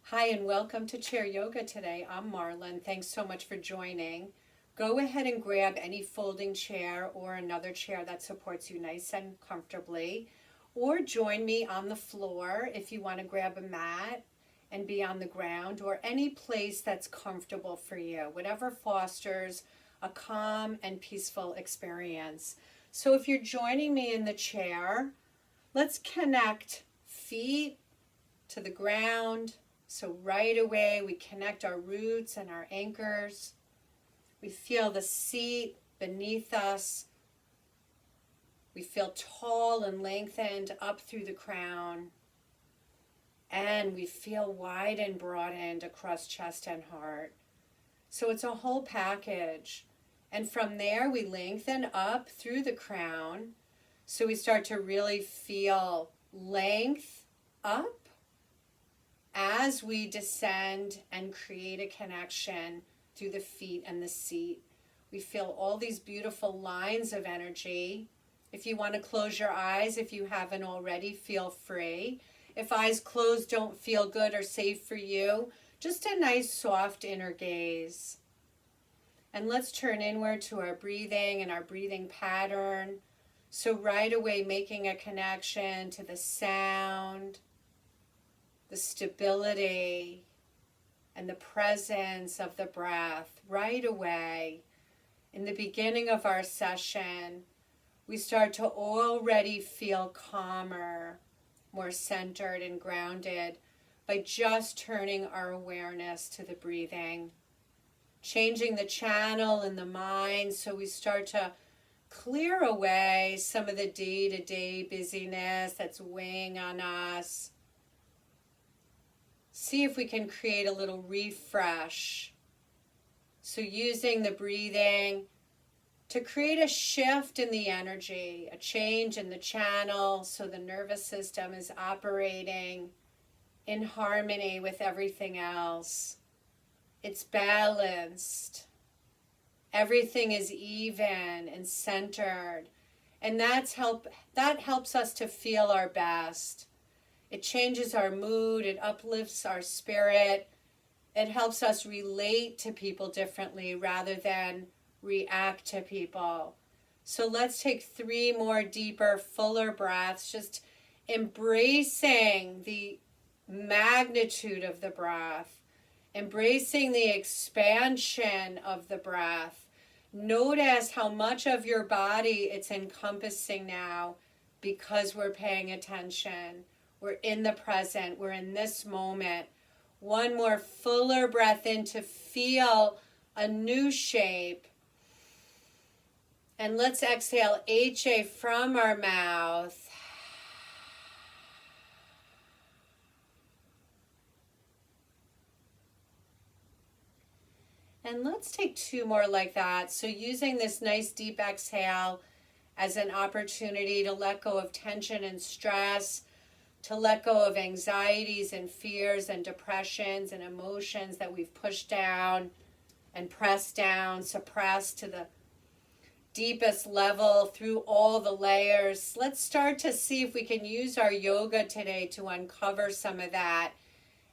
Hi, and welcome to Chair Yoga today. I'm Marla, and thanks so much for joining. Go ahead and grab any folding chair or another chair that supports you nice and comfortably, or join me on the floor if you want to grab a mat and be on the ground, or any place that's comfortable for you, whatever fosters a calm and peaceful experience. So if you're joining me in the chair, let's connect feet to the ground. So right away we connect our roots and our anchors. We feel the seat beneath us. We feel tall and lengthened up through the crown. And we feel wide and broadened across chest and heart. So it's a whole package. And from there we lengthen up through the crown. So we start to really feel length up as we descend and create a connection through the feet and the seat. We feel all these beautiful lines of energy. If you want to close your eyes, if you haven't already, feel free. If eyes closed don't feel good or safe for you, just a nice soft inner gaze. And let's turn inward to our breathing and our breathing pattern. So right away making a connection to the sound, the stability, and the presence of the breath right away. In the beginning of our session, we start to already feel calmer, more centered and grounded by just turning our awareness to the breathing, changing the channel in the mind so we start to clear away some of the day-to-day busyness that's weighing on us. See if we can create a little refresh. So using the breathing to create a shift in the energy, a change in the channel so the nervous system is operating in harmony with everything else. It's balanced. Everything is even and centered. And that helps us to feel our best. It changes our mood, it uplifts our spirit, it helps us relate to people differently rather than react to people. So let's take 3 more deeper, fuller breaths, just embracing the magnitude of the breath, embracing the expansion of the breath. Notice how much of your body it's encompassing now because we're paying attention. We're in the present. We're in this moment. One more fuller breath in to feel a new shape. And let's exhale HA from our mouth. And let's take 2 more like that. So using this nice deep exhale as an opportunity to let go of tension and stress, to let go of anxieties and fears and depressions and emotions that we've pushed down and pressed down, suppressed to the deepest level through all the layers. Let's start to see if we can use our yoga today to uncover some of that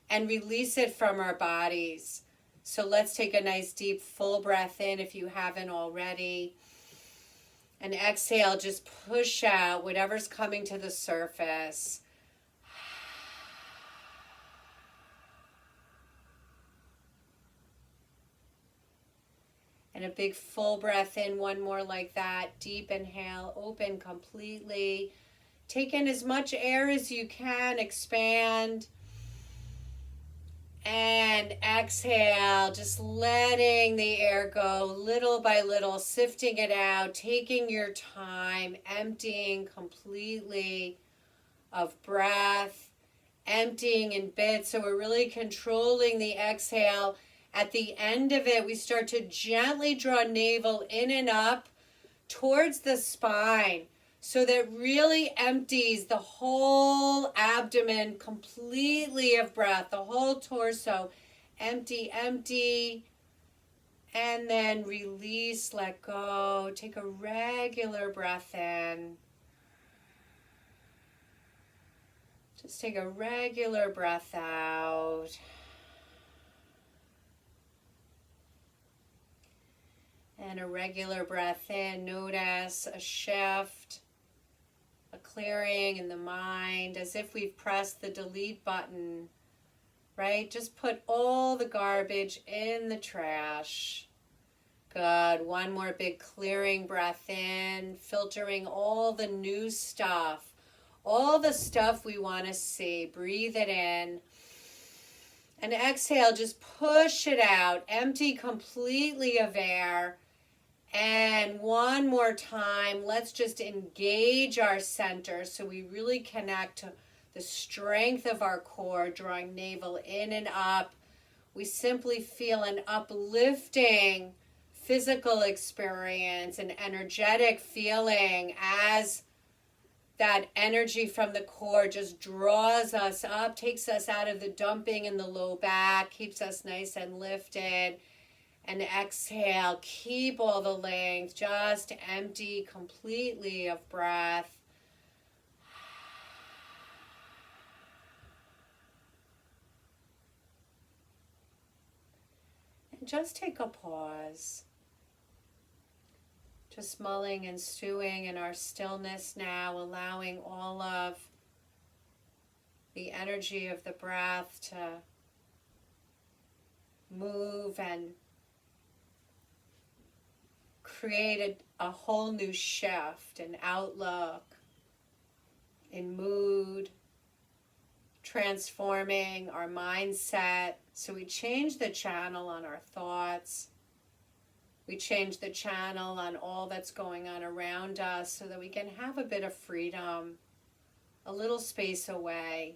and release it from our bodies. So let's take a nice deep full breath in if you haven't already. And exhale, just push out whatever's coming to the surface. And a big full breath in, 1 more like that. Deep inhale, open completely. Take in as much air as you can, expand. And exhale, just letting the air go little by little, sifting it out, taking your time, emptying completely of breath, emptying in bits. So we're really controlling the exhale. At the end of it, we start to gently draw navel in and up towards the spine. So that really empties the whole abdomen completely of breath, the whole torso. Empty, empty. And then release, let go. Take a regular breath in. Just take a regular breath out. And a regular breath in, notice a shift, a clearing in the mind, as if we've pressed the delete button, right? Just put all the garbage in the trash. Good. One more big clearing breath in, filtering all the new stuff, all the stuff we want to see. Breathe it in. And exhale, just push it out, empty completely of air. And one more time, let's just engage our center so we really connect to the strength of our core, drawing navel in and up. We simply feel an uplifting physical experience, an energetic feeling as that energy from the core just draws us up, takes us out of the dumping in the low back, keeps us nice and lifted. And exhale, keep all the length, just empty completely of breath. And just take a pause. Just mulling and stewing in our stillness now, allowing all of the energy of the breath to move and create a whole new shift in outlook, in mood, transforming our mindset. So we change the channel on our thoughts. We change the channel on all that's going on around us so that we can have a bit of freedom, a little space away.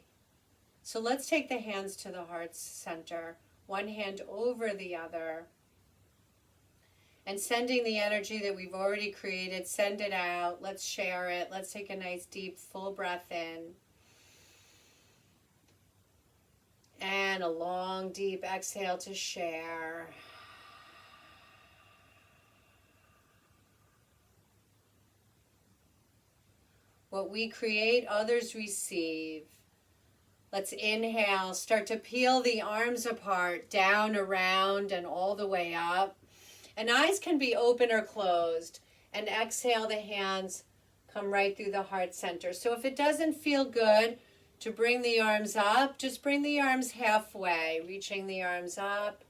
So let's take the hands to the heart center, one hand over the other. And sending the energy that we've already created, send it out. Let's share it. Let's take a nice deep full breath in. And a long deep exhale to share. What we create, others receive. Let's inhale, start to peel the arms apart, down, around, and all the way up. And eyes can be open or closed. And exhale, the hands come right through the heart center. So if it doesn't feel good to bring the arms up, just bring the arms halfway, reaching the arms up.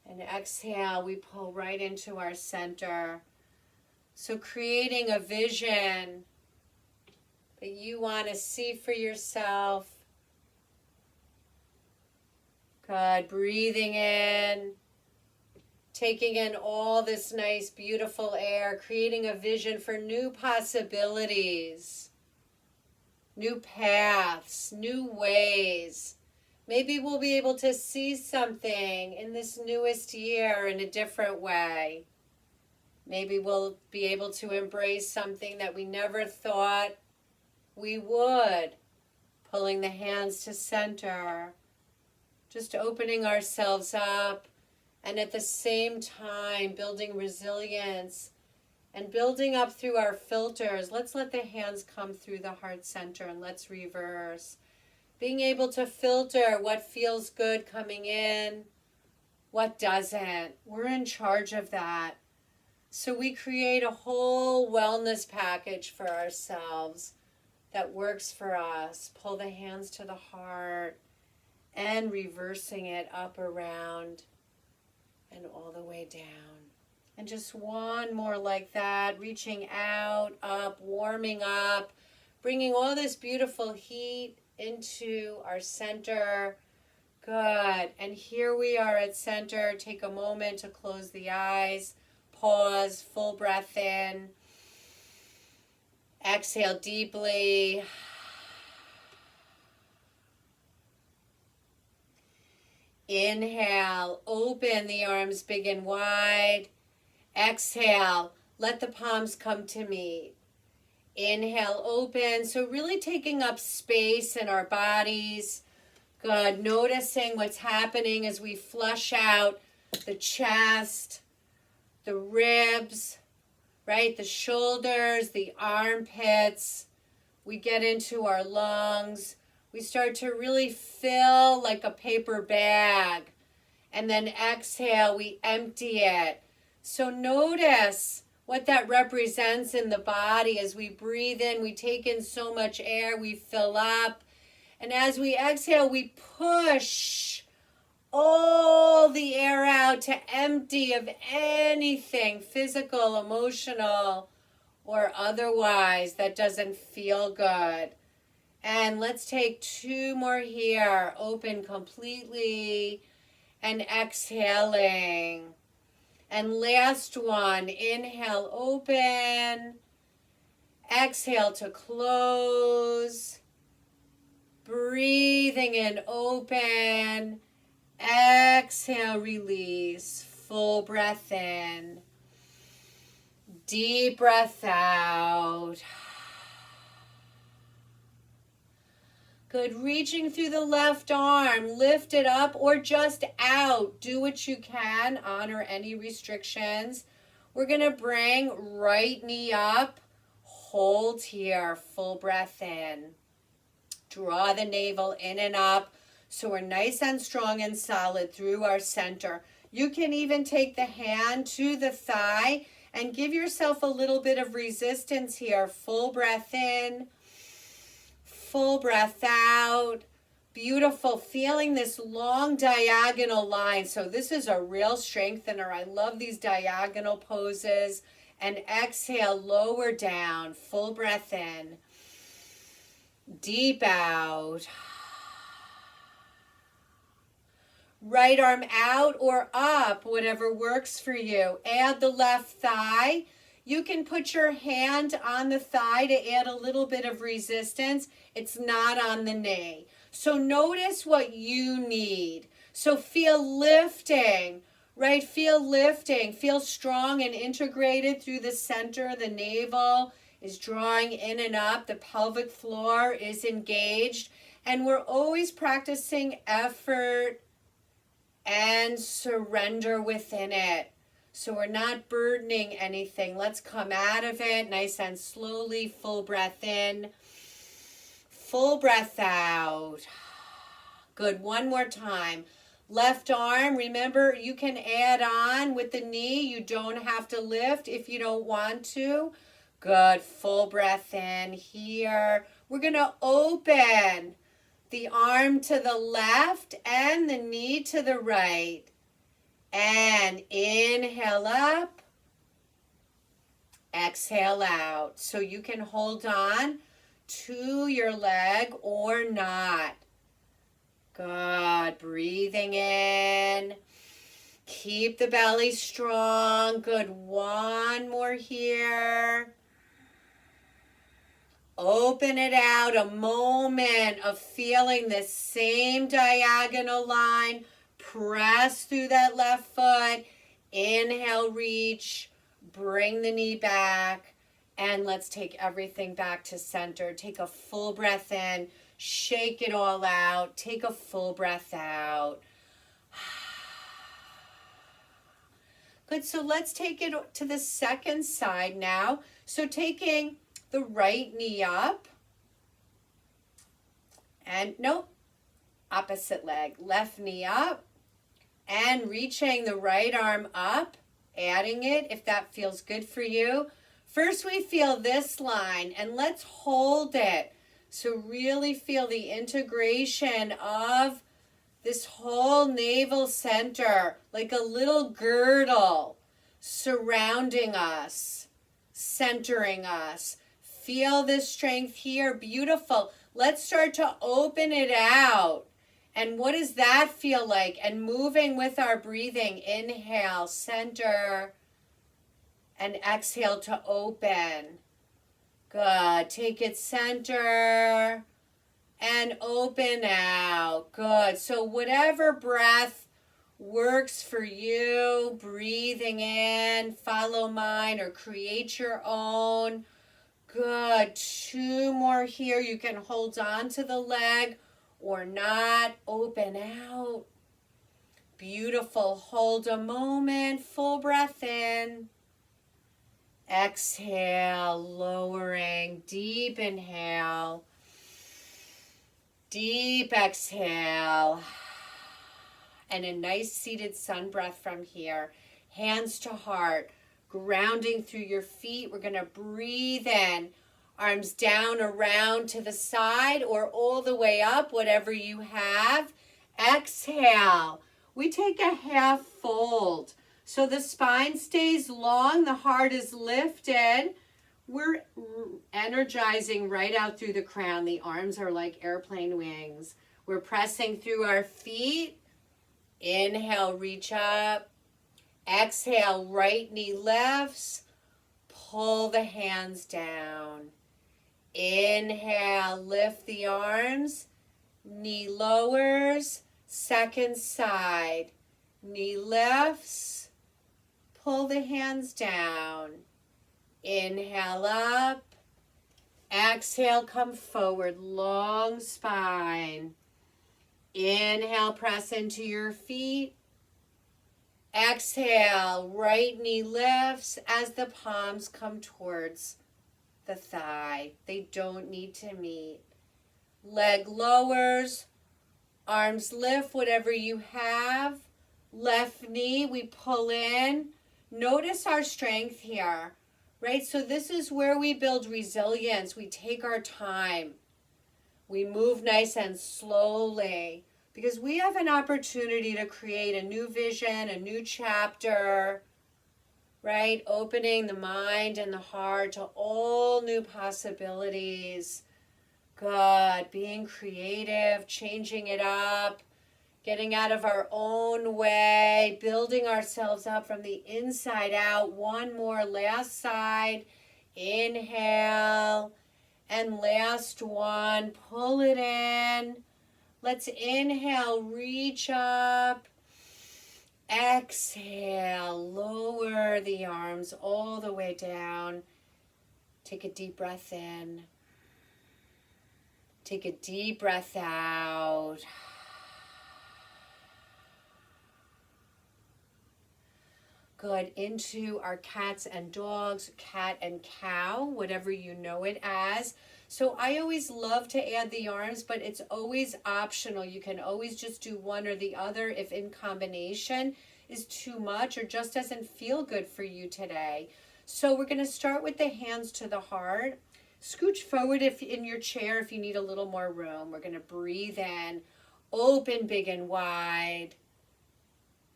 And exhale, we pull right into our center. So creating a vision that you want to see for yourself. Good. Breathing in. Taking in all this nice, beautiful air, creating a vision for new possibilities, new paths, new ways. Maybe we'll be able to see something in this newest year in a different way. Maybe we'll be able to embrace something that we never thought we would. Pulling the hands to center, just opening ourselves up. And at the same time, building resilience and building up through our filters. Let's let the hands come through the heart center and let's reverse. Being able to filter what feels good coming in, what doesn't. We're in charge of that. So we create a whole wellness package for ourselves that works for us. Pull the hands to the heart and reversing it up, around, and all the way down. And just one more like that, reaching out, up, warming up, bringing all this beautiful heat into our center. Good. And here we are at center. Take a moment to close the eyes. Pause, full breath in. Exhale deeply. Inhale, open the arms big and wide. Exhale, let the palms come to meet. Inhale, open. So really taking up space in our bodies. Good. Noticing what's happening as we flush out the chest, the ribs, right? The shoulders, the armpits. We get into our lungs. We start to really fill like a paper bag. And then exhale, we empty it. So notice what that represents in the body. As we breathe in, we take in so much air, we fill up. And as we exhale, we push all the air out to empty of anything physical, emotional, or otherwise that doesn't feel good. And let's take 2 more here. Open completely and exhaling. And last one, inhale, open. Exhale to close. Breathing in, open. Exhale, release. Full breath in. Deep breath out. Good. Reaching through the left arm. Lift it up or just out. Do what you can. Honor any restrictions. We're going to bring right knee up. Hold here. Full breath in. Draw the navel in and up. So we're nice and strong and solid through our center. You can even take the hand to the thigh and give yourself a little bit of resistance here. Full breath in. Full breath out. Beautiful. Feeling this long diagonal line. So this is a real strengthener. I love these diagonal poses. And exhale, lower down. Full breath in. Deep out. Right arm out or up, whatever works for you. Add the left thigh. You can put your hand on the thigh to add a little bit of resistance. It's not on the knee. So notice what you need. So feel lifting, right? Feel lifting. Feel strong and integrated through the center. The navel is drawing in and up. The pelvic floor is engaged. And we're always practicing effort and surrender within it. So we're not burdening anything. Let's come out of it nice and slowly. Full breath in. Full breath out. Good. One more time. Left arm. Remember, you can add on with the knee. You don't have to lift if you don't want to. Good. Full breath in here. We're going to open the arm to the left and the knee to the right. And inhale up. Exhale out. So you can hold on to your leg or not. Good. Breathing in. Keep the belly strong. Good. One more here. Open it out. A moment of feeling this same diagonal line. Press through that left foot. Inhale, reach. Bring the knee back. And let's take everything back to center. Take a full breath in. Shake it all out. Take a full breath out. Good. So let's take it to the second side now. So taking the right knee up. And nope. Opposite leg. Left knee up. And reaching the right arm up. Adding it if that feels good for you. First we feel this line and let's hold it. So really feel the integration of this whole navel center, like a little girdle surrounding us, centering us. Feel this strength here. Beautiful. Let's start to open it out. And what does that feel like? And moving with our breathing. Inhale, center. And exhale to open. Good. Take it center. And open out. Good. So whatever breath works for you, breathing in, follow mine or create your own. Good. Two more here. You can hold on to the leg or not. Open out. Beautiful. Hold a moment. Full breath in. Exhale, lowering. Deep inhale. Deep exhale. And a nice seated sun breath from here. hands to heart, grounding through your feet. We're going to breathe in, arms down, around to the side or all the way up, whatever you have. Exhale. We take a half fold. So the spine stays long, the heart is lifted. We're energizing right out through the crown. The arms are like airplane wings. We're pressing through our feet. Inhale, reach up. Exhale, right knee lifts. Pull the hands down. Inhale, lift the arms. Knee lowers. Second side. Knee lifts. Pull the hands down. Inhale up. Exhale, come forward. Long spine. Inhale, press into your feet. Exhale, right knee lifts as the palms come towards the thigh. They don't need to meet. Leg lowers. Arms lift, whatever you have. Left knee, we pull in. Notice our strength here, right? So this is where we build resilience. We take our time. We move nice and slowly because we have an opportunity to create a new vision, a new chapter, right? Opening the mind and the heart to all new possibilities. Good. Being creative, changing it up, getting out of our own way, building ourselves up from the inside out. One more, last side. Inhale. And last one, pull it in. Let's inhale, reach up. Exhale, lower the arms all the way down. Take a deep breath in. Take a deep breath out. Good. Into our cats and dogs, cat and cow, whatever you know it as. So I always love to add the arms, but it's always optional. You can always just do one or the other if in combination is too much or just doesn't feel good for you today. So we're going to start with the hands to the heart. Scooch forward if in your chair if you need a little more room. We're going to breathe in, open big and wide,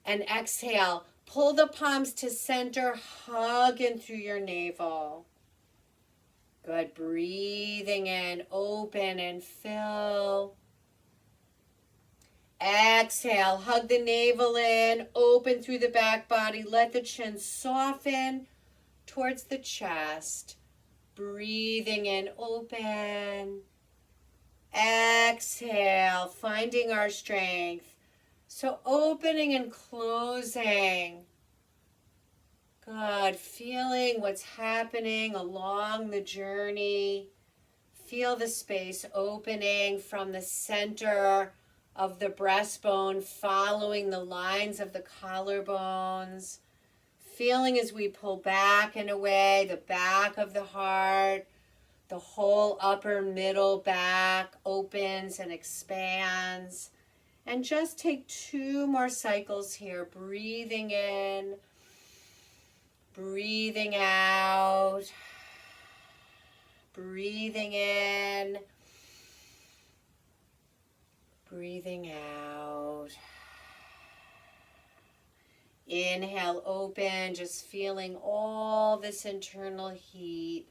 and exhale. Pull the palms to center, hug in through your navel. Good. Breathing in, open and fill. Exhale, hug the navel in, open through the back body. Let the chin soften towards the chest. Breathing in, open. Exhale, finding our strength. So opening and closing. Good. Feeling what's happening along the journey. Feel the space opening from the center of the breastbone, following the lines of the collarbones. Feeling as we pull back and away, the back of the heart, the whole upper middle back opens and expands. And just take 2 more cycles here. Breathing in, breathing out, breathing in, breathing out. Inhale, open, just feeling all this internal heat.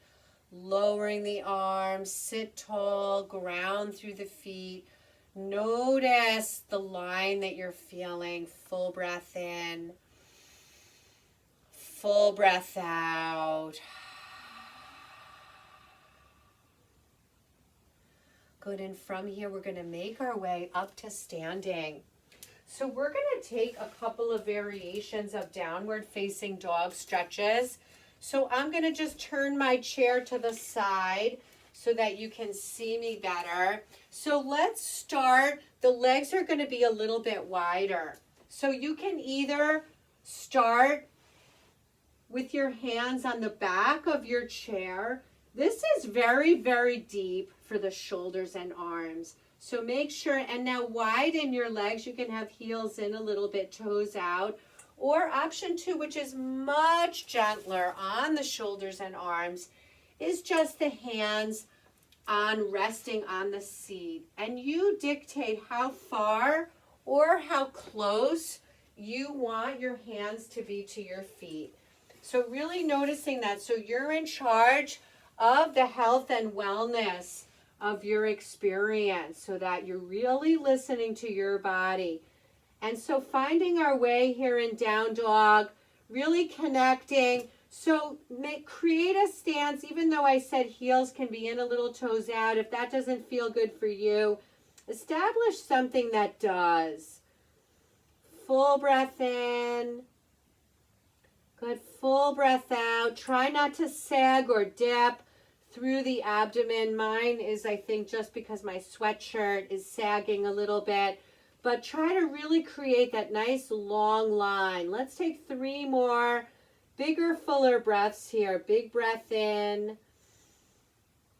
Lowering the arms, sit tall, ground through the feet. Notice the line that you're feeling. Full breath in. Full breath out. Good, and from here we're going to make our way up to standing. So we're going to take a couple of variations of downward facing dog stretches. So I'm going to just turn my chair to the side so that you can see me better. So let's start. The legs are going to be a little bit wider. So you can either start with your hands on the back of your chair. This is very, very deep for the shoulders and arms. So make sure, and now widen your legs. You can have heels in a little bit, toes out. Or option 2, which is much gentler on the shoulders and arms, is just the hands on resting on the seat. And you dictate how far or how close you want your hands to be to your feet. So really noticing that. So you're in charge of the health and wellness of your experience, so that you're really listening to your body. And so finding our way here in down dog, really connecting. So create a stance, even though I said heels can be in a little, toes out. If that doesn't feel good for you, establish something that does. Full breath in. Good, full breath out. Try not to sag or dip through the abdomen. Mine is, I think, just because my sweatshirt is sagging a little bit. But try to really create that nice long line. Let's take 3 more bigger, fuller breaths here. Big breath in.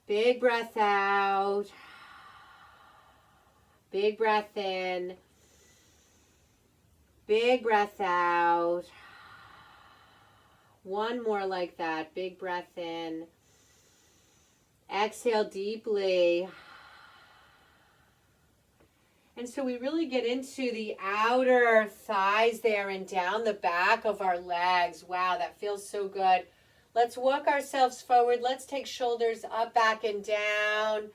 Big breath out. Big breath in. Big breath out. One more like that. Big breath in. Exhale deeply. And so we really get into the outer thighs there and down the back of our legs. Wow, that feels so good. Let's walk ourselves forward. Let's take shoulders up, back, and down.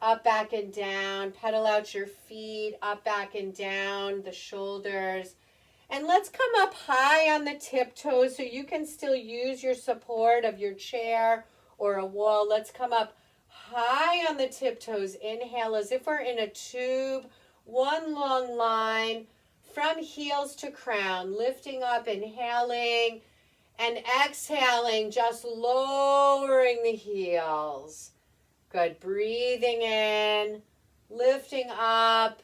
Up, back, and down. Pedal out your feet. Up, back, and down. The shoulders. And let's come up high on the tiptoes so you can still use your support of your chair or a wall. Let's come up high on the tiptoes. Inhale as if we're in a tube. One long line from heels to crown. Lifting up, inhaling, and exhaling, just lowering the heels. Good. Breathing in, lifting up,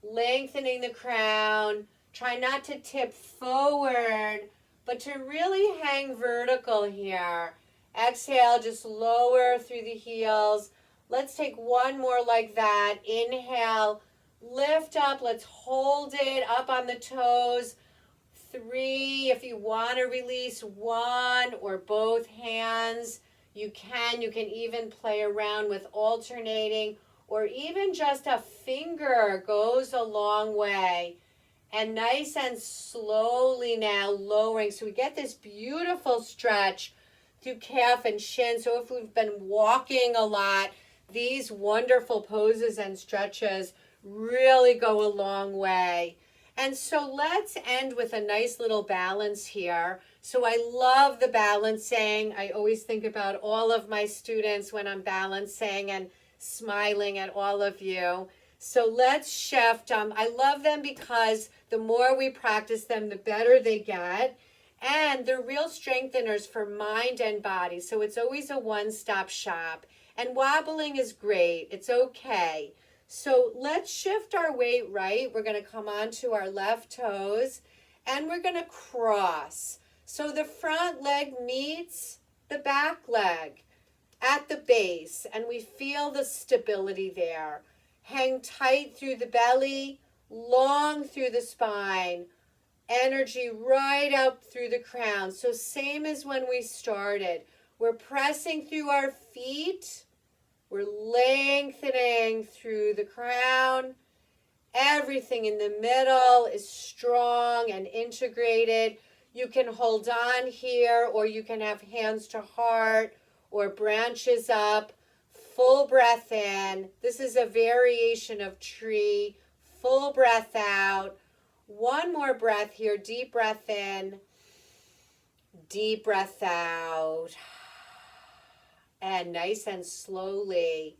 lengthening the crown. Try not to tip forward, but to really hang vertical here. Exhale, just lower through the heels. Let's take one more like that. Inhale, lift up. Let's hold it up on the toes. 3, if you want to release 1 or both hands, you can. You can even play around with alternating, or even just a finger goes a long way. And nice and slowly now lowering. So we get this beautiful stretch through calf and shin. So if we've been walking a lot, these wonderful poses and stretches really go a long way. And so let's end with a nice little balance here. So I love the balancing. I always think about all of my students when I'm balancing and smiling at all of you. So let's shift. I love them because the more we practice them, the better they get. And they're real strengtheners for mind and body. So it's always a one-stop shop. And wobbling is great. It's okay. So let's shift our weight right. We're going to come onto our left toes and we're going to cross. So the front leg meets the back leg at the base, and we feel the stability there. Hang tight through the belly, long through the spine. Energy right up through the crown. So same as when we started. We're pressing through our feet. We're lengthening through the crown. Everything in the middle is strong and integrated. You can hold on here, or you can have hands to heart or branches up. Full breath in. This is a variation of tree. Full breath out. One more breath here. Deep breath in. Deep breath out. And nice and slowly,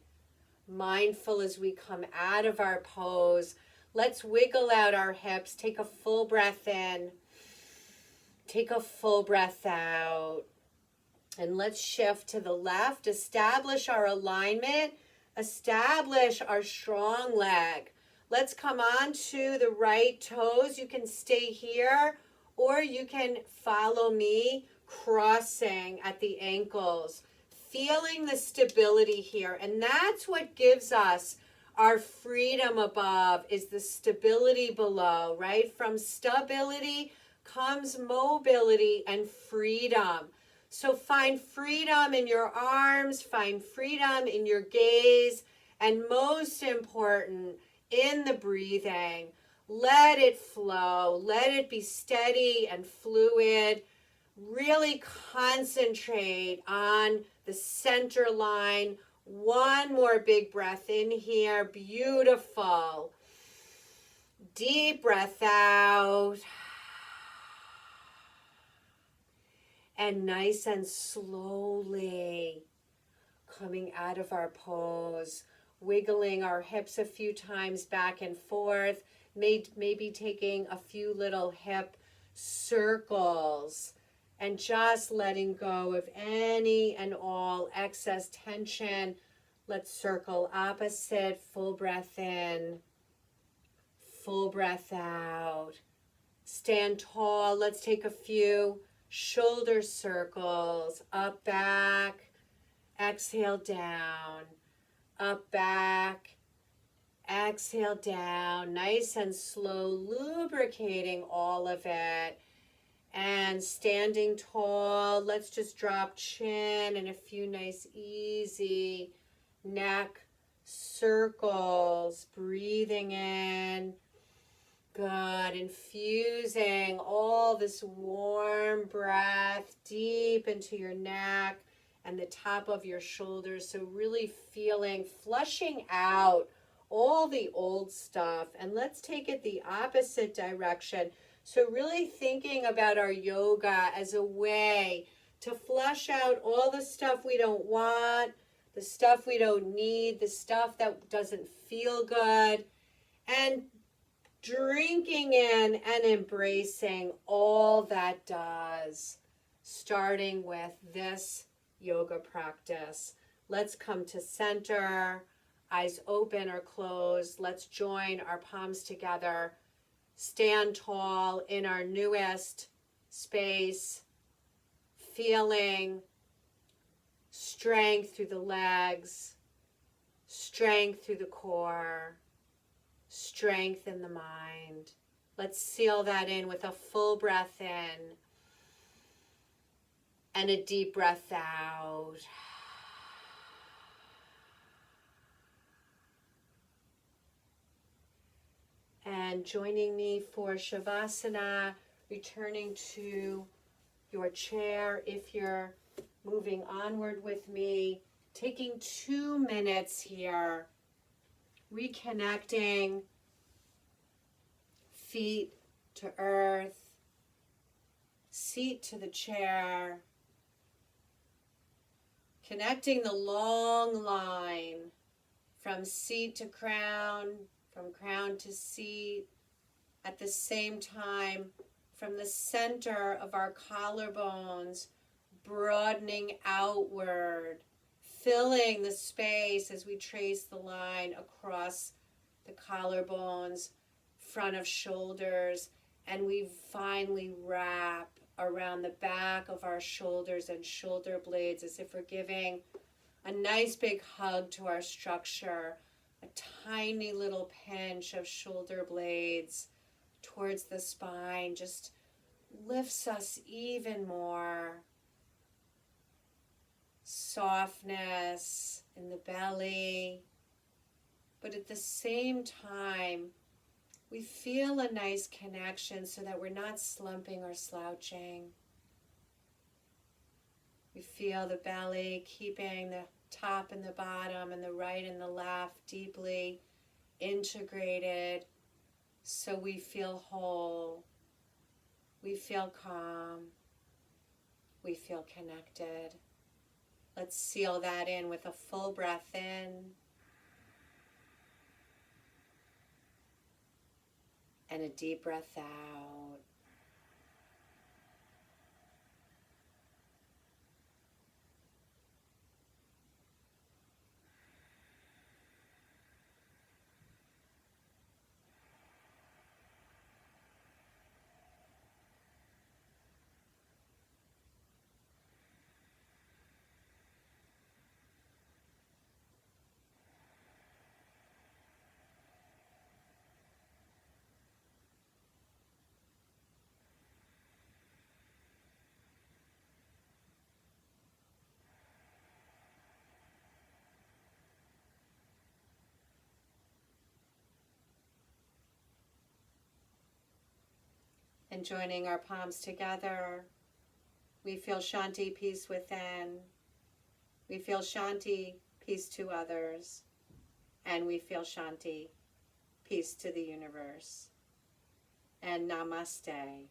mindful as we come out of our pose. Let's wiggle out our hips. Take a full breath in. Take a full breath out. And let's shift to the left. Establish our alignment. Establish our strong leg. Let's come on to the right toes. You can stay here, or you can follow me, crossing at the ankles. Feeling the stability here. And that's what gives us our freedom above, is the stability below, right? From stability comes mobility and freedom. So find freedom in your arms, find freedom in your gaze, and most important, in the breathing. Let it flow. Let it be steady and fluid. Really concentrate on the center line. One more big breath in here. Beautiful. Deep breath out. And nice and slowly coming out of our pose, wiggling our hips a few times back and forth, maybe taking a few little hip circles, and just letting go of any and all excess tension. Let's circle opposite, full breath in, full breath out. Stand tall. Let's take a few shoulder circles, up, back, exhale, down, up, back, exhale, down, nice and slow, lubricating all of it. And standing tall, let's just drop chin and a few nice, easy neck circles, breathing in. Good. Infusing all this warm breath deep into your neck and the top of your shoulders. So really feeling, flushing out all the old stuff. And let's take it the opposite direction. So really thinking about our yoga as a way to flush out all the stuff we don't want, the stuff we don't need, the stuff that doesn't feel good, and drinking in and embracing all that does, starting with this yoga practice. Let's come to center, eyes open or closed. Let's join our palms together, stand tall in our newest space, feeling strength through the legs, strength through the core, strength in the mind. Let's seal that in with a full breath in and a deep breath out. And joining me for Shavasana, returning to your chair if you're moving onward with me, taking 2 minutes here, reconnecting feet to earth, seat to the chair, connecting the long line from seat to crown, from crown to seat, at the same time from the center of our collarbones, broadening outward, filling the space as we trace the line across the collarbones, front of shoulders, and we finally wrap around the back of our shoulders and shoulder blades as if we're giving a nice big hug to our structure, a tiny little pinch of shoulder blades towards the spine just lifts us even more. Softness in the belly, but at the same time, we feel a nice connection so that we're not slumping or slouching. We feel the belly keeping the top and the bottom and the right and the left deeply integrated, so we feel whole, we feel calm, we feel connected. Let's seal that in with a full breath in and a deep breath out. And joining our palms together, we feel Shanti, peace within. We feel Shanti, peace to others. And we feel Shanti, peace to the universe. And Namaste.